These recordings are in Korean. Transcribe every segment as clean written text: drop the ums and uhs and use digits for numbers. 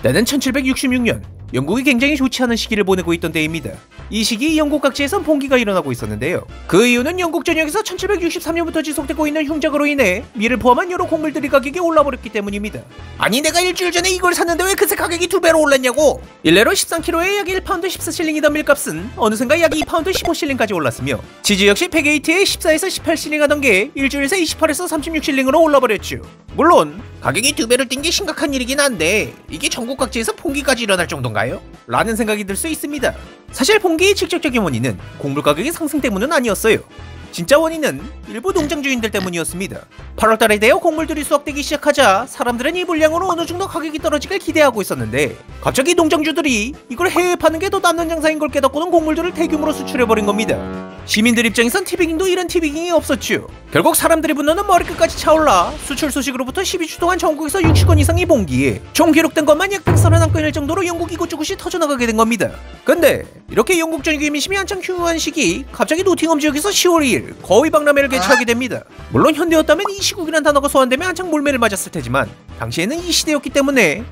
때는 1766년, 영국이 굉장히 좋지 않은 시기를 보내고 있던 때입니다. 이 시기 영국 각지에선 봉기가 일어나고 있었는데요. 그 이유는 영국 전역에서 1763년부터 지속되고 있는 흉작으로 인해 밀을 포함한 여러 곡물들이 가격이 올라버렸기 때문입니다. 아니 내가 일주일 전에 이걸 샀는데 왜 그새 가격이 2배로 올랐냐고! 일례로 13kg에 약 1파운드 14실링이던 밀값은 어느샌가 약 2파운드 15실링까지 올랐으며 치즈 역시 100에이트에 14에서 18실링 하던 게 일주일 새 28에서 36실링으로 올라버렸죠. 물론 가격이 2배를 뛴 게 심각한 일이긴 한데 이게 전국 각지에서 봉기까지 일어날 정도인가요? 라는 생각이 들 수 있습니다. 사실 봉기의 직접적인 원인은 곡물 가격의 상승 때문은 아니었어요. 진짜 원인은 일부 농장주인들 때문이었습니다. 8월달에 되어 곡물들이 수확되기 시작하자 사람들은 이 물량으로 어느 정도 가격이 떨어지길 기대하고 있었는데 갑자기 농장주들이 이걸 해외에 파는 게 더 남는 장사인 걸 깨닫고는 곡물들을 대규모로 수출해버린 겁니다. 시민들 입장에선 티비깅도 이런 티비깅이 없었죠. 결국 사람들의 분노는 머리끝까지 차올라 수출 소식으로부터 12주 동안 전국에서 60건 이상이 봉기에 총 기록된 것만 약 131건일 정도로 영국 이곳저곳이 터져나가게 된 겁니다. 근데 이렇게 영국 전역의 민심이 한창 흉흉한 시기 갑자기 노팅엄 지역에서 10월 2일 거위 박람회를 개최하게 됩니다. 물론 현대였다면 이 시국이란 단어가 소환되면 한창 몰매를 맞았을 테지만 당시에는 이 시대였기 때문에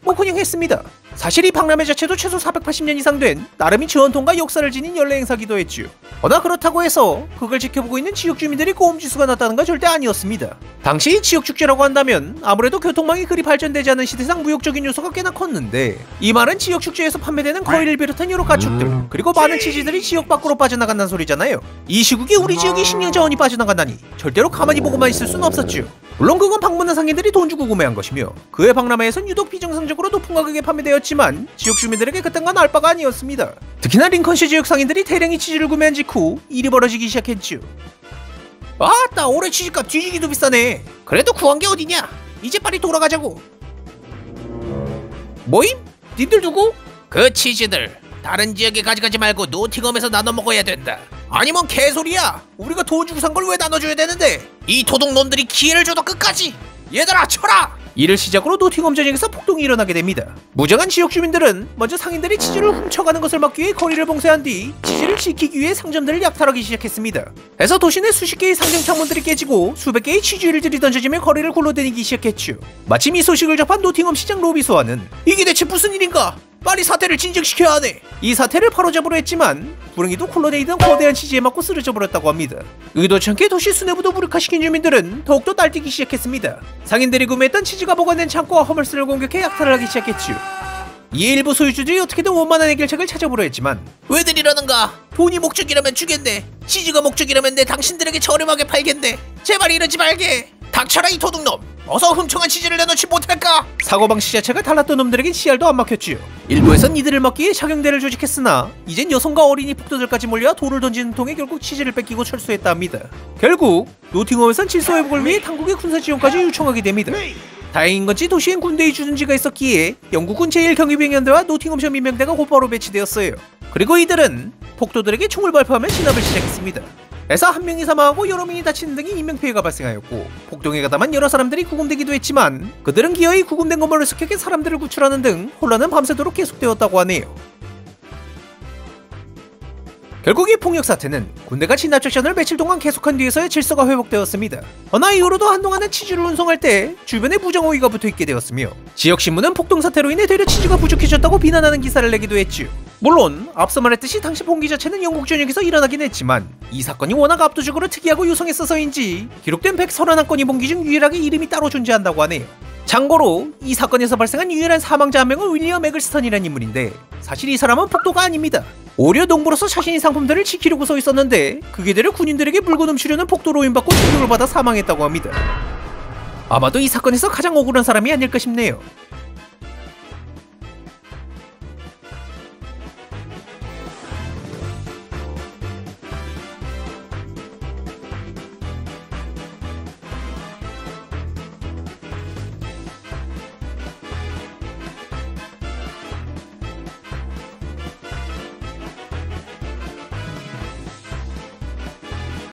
뭐 그냥 했습니다. 사실 이 박람회 자체도 최소 480년 이상 된 나름의 전통과 역사를 지닌 연례 행사기도 했죠. 허나 그렇다고 해서 그걸 지켜보고 있는 지역 주민들이 고음지수가 낮다는 건 절대 아니었습니다. 당시 지역축제라고 한다면 아무래도 교통망이 그리 발전되지 않은 시대상 무역적인 요소가 꽤나 컸는데 이 말은 지역축제에서 판매되는 거위를 비롯한 여러 가축들 그리고 많은 치즈들이 지역 밖으로 빠져나간다는 소리잖아요. 이 시국에 우리 지역에 식량 자원이 빠져나간다니 절대로 가만히 보고만 있을 수는 없었죠. 물론 그건 방문한 상인들이 돈 주고 구매한 것이며 그의 박람회에선 유독 비정상적으로 높은 가격에 판매되었지만 지역 주민들에게 그딴 건 알 바가 아니었습니다. 특히나 링컨시 지역 상인들이 대량의 치즈를 구매한 직후 일이 벌어지기 시작했죠. 아따 올해 치즈값 뒤지기도 비싸네. 그래도 구한 게 어디냐. 이제 빨리 돌아가자고. 뭐임? 님들 누구? 그 치즈들 다른 지역에 가져가지 말고 노팅엄에서 나눠 먹어야 된다. 아니 뭔 개소리야. 우리가 돈 주고 산 걸 왜 나눠줘야 되는데. 이 도둑놈들이 기회를 줘도 끝까지. 얘들아 쳐라. 이를 시작으로 노팅엄 전역에서 폭동이 일어나게 됩니다. 무장한 지역 주민들은 먼저 상인들이 치즈를 훔쳐가는 것을 막기 위해 거리를 봉쇄한 뒤 치즈를 지키기 위해 상점들을 약탈하기 시작했습니다. 해서 도시 내 수십 개의 상점 창문들이 깨지고 수백 개의 치즈들이 던져지며 거리를 굴러다니기 시작했죠. 마침 이 소식을 접한 노팅엄 시장 로비소아는 이게 대체 무슨 일인가? 빨리 사태를 진정시켜야 하네. 이 사태를 바로잡으려 했지만 불행히도 굴러다니던 거대한 치즈에 맞고 쓰러져 버렸다고 합니다. 의도치 않게 도시 수뇌부도 무력화시킨 주민들은 더욱더 날뛰기 시작했습니다. 상인들이 구매했던 치즈가 보관된 창고와 허물스를 공격해 약탈을 하기 시작했죠. 이에 일부 소유주들이 어떻게든 원만한 해결책을 찾아보려 했지만 왜들 이러는가? 돈이 목적이라면 주겠네. 치즈가 목적이라면 내 당신들에게 저렴하게 팔겠네. 제발 이러지 말게. 닥쳐라 이 도둑놈. 어서 훔쳐간 치즈를 내놓지 못할까? 사고방식 자체가 달랐던 놈들에겐 씨알도 안 막혔지요. 일부에선 이들을 막기 위해 자경대를 조직했으나 이젠 여성과 어린이 폭도들까지 몰려 돌을 던지는 통에 결국 치즈를 뺏기고 철수했다 합니다. 결국 노팅엄에선 질서 회복을 위해 당국의 군사 지원까지 요청하게 됩니다. 다행인 건지 도시엔 군대의 주둔지가 있었기에 영국군 제1경비병연대와 노팅엄셔 민병대가 곧바로 배치되었어요. 그리고 이들은 폭도들에게 총을 발포하며 진압을 시작했습니다. 에서 한 명이 사망하고 여러 명이 다치는 등의 인명피해가 발생하였고 폭동에 가담한 여러 사람들이 구금되기도 했지만 그들은 기어이 구금된 건물을 습격해 사람들을 구출하는 등 혼란은 밤새도록 계속되었다고 하네요. 결국 이 폭력 사태는 군대가 진압 작전을 며칠 동안 계속한 뒤에서야 질서가 회복되었습니다. 허나 이후로도 한동안은 치즈를 운송할 때 주변에 무장호위가 붙어있게 되었으며 지역신문은 폭동 사태로 인해 되려 치즈가 부족해졌다고 비난하는 기사를 내기도 했죠. 물론 앞서 말했듯이 당시 봉기 자체는 영국 전역에서 일어나긴 했지만 이 사건이 워낙 압도적으로 특이하고 유성했어서인지 기록된 131건의 봉기 중 유일하게 이름이 따로 존재한다고 하네요. 참고로 이 사건에서 발생한 유일한 사망자 한 명은 윌리엄 에글스턴이라는 인물인데 사실 이 사람은 폭도가 아닙니다. 오히려 농부로서 자신의 상품들을 지키려고 서 있었는데 그게 되려 군인들에게 물건 훔치려는 폭도로 오인받고 충격을 받아 사망했다고 합니다. 아마도 이 사건에서 가장 억울한 사람이 아닐까 싶네요.